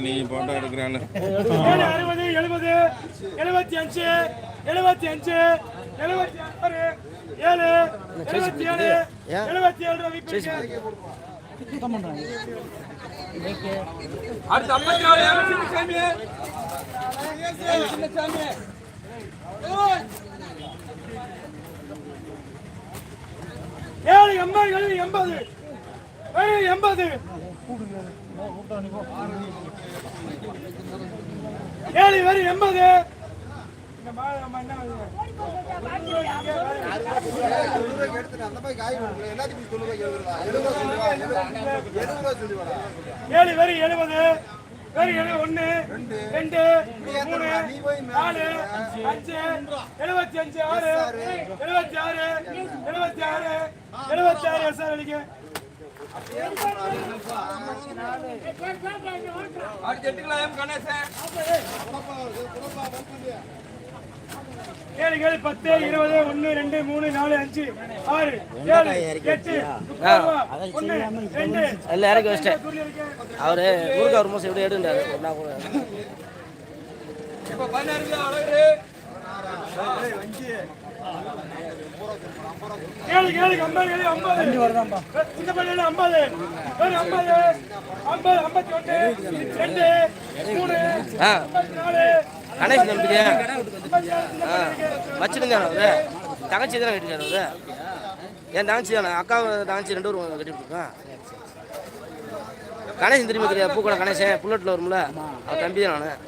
நீ போட்டோ எடுக்கிறாள் 60 70 75 75 76 7 77 77 வீட்டுக்கு அடுத்து 54 சின்ன சாமி ஏழு 80 80 80 ஏழு வரி 80 ஏழு வரி 70 வரி 1 2 3 4 5 75 6 76 76 76 சார் அடிக்க ஏழு ஏழு 10 20 1 2 3 4 5 6 7 8 எல்லாம் இறக்கி வச்சிட்டேன். அவரு ஊருக்கு ஒரு மாசம் எப்படி எடுண்டாரு ஏழு ஏழு 50 இந்த பள்ளியில 50 50 51 2 3 54 கணேஷ் நம்பிக்கையா வச்சிருங்க. அவரு தங்கச்சி தானே கட்டிருக்காரு. அவரு என் தங்கச்சி தானே, அக்கா தங்கச்சி 2 பேரும் கட்டி கொடுத்துருக்கான். கணேசன் திரும்பி தெரியாது, பூக்கடை கணேசன் புல்லட்டில் வரும்ல, அவர் தம்பி தான் நான்.